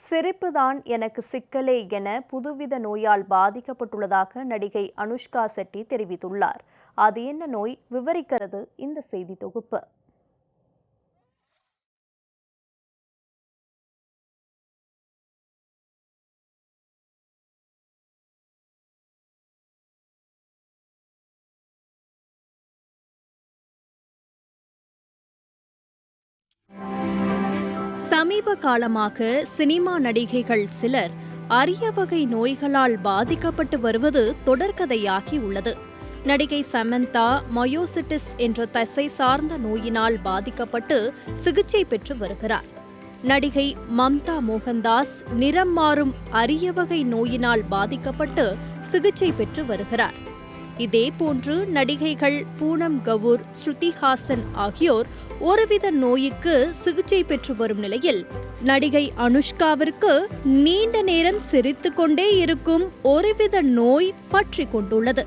சிரிப்புதான் எனக்கு சிக்கலே என புதுவித நோயால் பாதிக்கப்பட்டுள்ளதாக நடிகை அனுஷ்கா செட்டி தெரிவித்துள்ளார். அது என்ன நோய் விவரிக்கிறது இந்த செய்தி தொகுப்பு. சமீப காலமாக சினிமா நடிகைகள் சிலர் அரிய வகை நோய்களால் பாதிக்கப்பட்டு வருவது தொடர்கதையாகி உள்ளது. நடிகை சமந்தா மயோசிட்டிஸ் என்ற தசை சார்ந்த நோயினால் பாதிக்கப்பட்டு சிகிச்சை பெற்று வருகிறார். நடிகை மம்தா மோகன்தாஸ் நிறம் மாறும் அரிய வகை நோயினால் பாதிக்கப்பட்டு சிகிச்சை பெற்று வருகிறார். இதேபோன்று நடிகைகள் பூனம் கவுர், ஸ்ருதி ஹாசன் ஆகியோர் ஒருவித நோய்க்கு சிகிச்சை பெற்று வரும் நிலையில் நடிகை அனுஷ்காவிற்கு நீண்ட நேரம் சிரித்துக்கொண்டே இருக்கும் ஒருவித நோய் பற்றி கொண்டுள்ளது.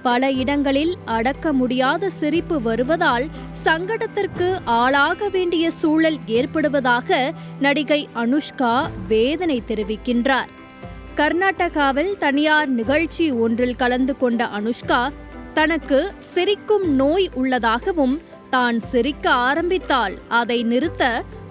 பல இடங்களில் அடக்க முடியாத சிரிப்பு வருவதால் சங்கடத்திற்கு ஆளாக வேண்டிய சூழல் ஏற்படுவதாக நடிகை அனுஷ்கா வேதனை தெரிவிக்கின்றார். கர்நாடகாவில் தனியார் நிகழ்ச்சி ஒன்றில் கலந்து கொண்ட அனுஷ்கா தனக்கு சிரிக்கும் நோய் உள்ளதாகவும் தான் சிரிக்க ஆரம்பித்தால் அதை நிறுத்த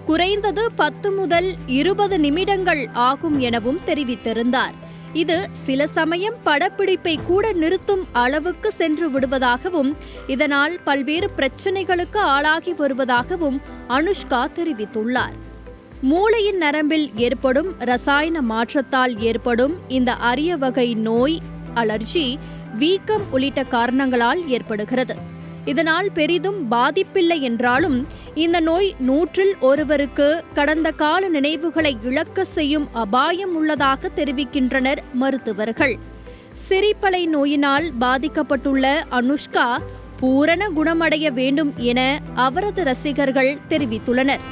குறைந்தது 10 முதல் 20 நிமிடங்கள் ஆகும் எனவும் தெரிவித்திருந்தார். இது சில சமயம் படப்பிடிப்பை கூட நிறுத்தும் அளவுக்கு சென்று விடுவதாகவும் இதனால் பல்வேறு பிரச்சனைகளுக்கு ஆளாகி வருவதாகவும் அனுஷ்கா தெரிவித்துள்ளார். மூளையின் நரம்பில் ஏற்படும் ரசாயன மாற்றத்தால் ஏற்படும் இந்த அரிய வகை நோய் அலர்ஜி, வீக்கம் உள்ளிட்ட காரணங்களால் ஏற்படுகிறது. இதனால் பெரிதும் பாதிப்பில்லை என்றாலும் இந்த நோய் 100-இல் ஒருவருக்கு கடந்த கால நினைவுகளை இழக்க செய்யும் அபாயம் உள்ளதாக தெரிவிக்கின்றனர் மருத்துவர்கள். சிரிப்பலை நோயினால் பாதிக்கப்பட்டுள்ள அனுஷ்கா பூரண குணமடைய வேண்டும் என அவரது ரசிகர்கள் தெரிவித்துள்ளனர்.